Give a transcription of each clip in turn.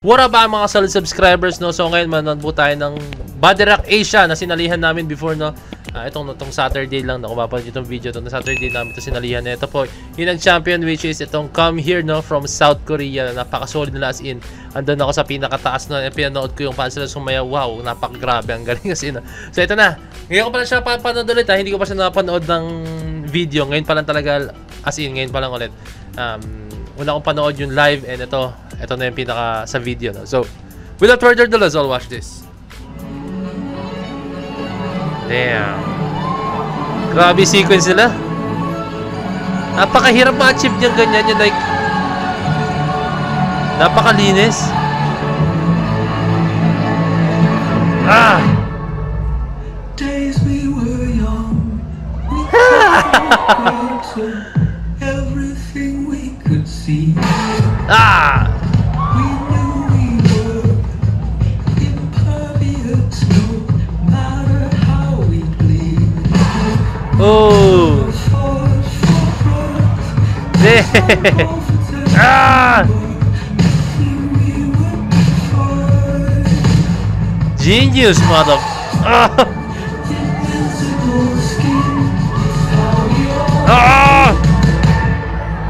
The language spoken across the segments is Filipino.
What up mga solid subscribers, no? So ngayon manood po tayo ng Body Rock Asia na sinalihan namin before, no? Itong Saturday lang, no? Kung mapanood itong video, itong Saturday namin ito sinalihan. Ito po, yung nag-champion which is itong Come Here, no? From South Korea. Napaka-solid nila as in. Andun ako sa pinakataas, no? Pinanood ko yung fans sila sumaya. Wow, napaka-grabe. Ang galing as in, no? So ito na. Ngayon ko pa lang siya papanood ulit, ha? Hindi ko pa siya napanood ng video. Ngayon pa lang talaga, as in, ngayon pa lang ulit. Una kong panood yung live and ito na yung pinaka sa video, no? So, without further ado, let's all watch this. Damn. Grabe sequence nila. Napakahirap ma-achieve niyang ganyan yung like napakalinis. Days we were young, we could everything we could see. We knew we were impervious, no matter how we bleed. Oh. Genius, mother.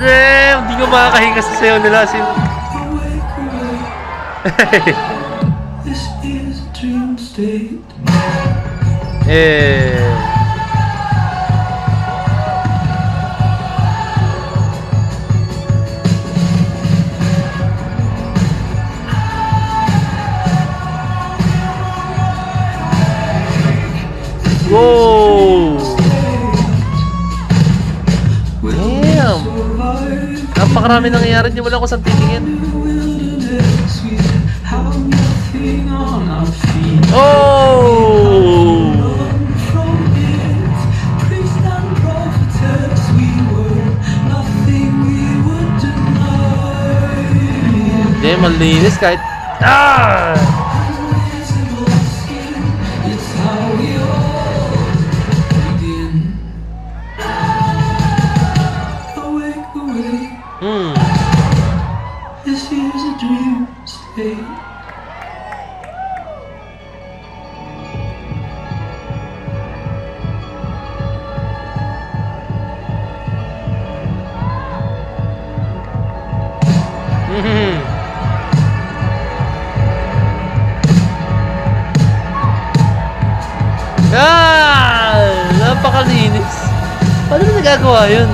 Damn, hindi ko makakahinga sa sayo nila. This is a dream state. Whoa! Damn! Napakarami nangyayari, hindi mo lang ko saan titingin. Oh! Damn, malinis kahit... This is a dream state. Napakalinis. Paano na nagagawa yun?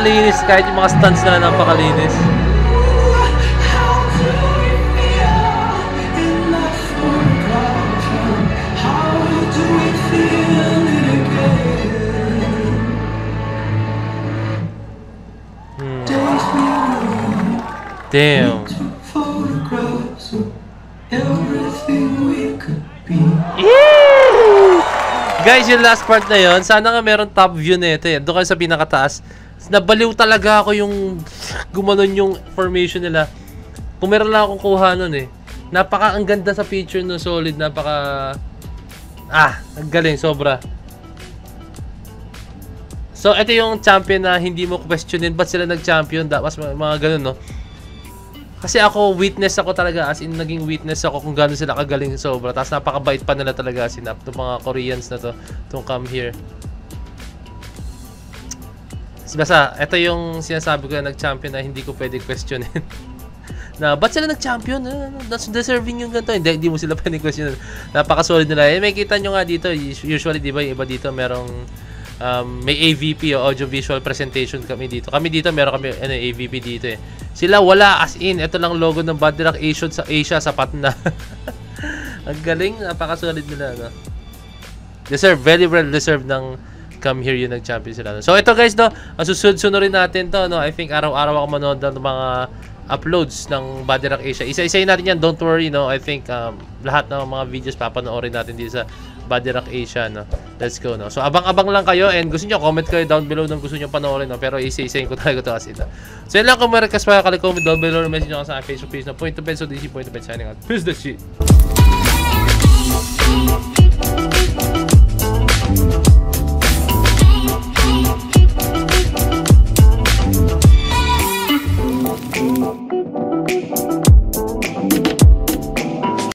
Linis, kahit yung mga stunts na napakalinis. Damn. Guys, yung last part na yon, sana nga meron top view na ito. Doon kayo sa pinakataas. Nabaliw talaga ako yung gumanon yung formation nila. Kung meron lang akong kuha nun ang ganda sa picture no, solid, ang galing, sobra. So, ito yung champion na hindi mo questionin ba't sila nag-champion, mas mga ganun, no? Kasi ako, witness ako talaga, as in, naging witness ako kung gano'n sila kagaling sobra. Tapos napakabait pa nila talaga, as in, itong mga Koreans na to, itong Come Here. Basta, ito yung sinasabi ko na nag-champion na hindi ko pwede questionin. Na, ba't sila nag-champion? That's deserving yung ganito. Hindi mo sila pwede questionin. Napaka-solid nila. May kita nyo nga dito, usually, di ba, yung iba dito, merong may AVP o audio visual presentation kami dito. Kami dito, meron kami AVP dito Sila wala, as in, ito lang logo ng Body Rock Asia, sapat na. Ang galing, napakasolid nila, no? Very well deserved ng come here yung nag-champion sila. So ito guys, no, ang susunod rin natin to, no. I think araw-araw ako manood ng mga uploads ng Body Rock Asia. Isa-isayin natin yan, don't worry, no. I think lahat ng mga videos papanoorin natin dito sa Body Rock Asia, no. Let's go, no. So abang-abang lang kayo, and gusto niyo comment kayo down below ng gusto niyo panoorin, no. Pero isa-isayin ko talaga to as ito. So yun lang, kung may request pa kayo, comment down below, message nyo ako sa Facebook page na Point to Pen, so DC Point to Pen signing out. Peace the shit.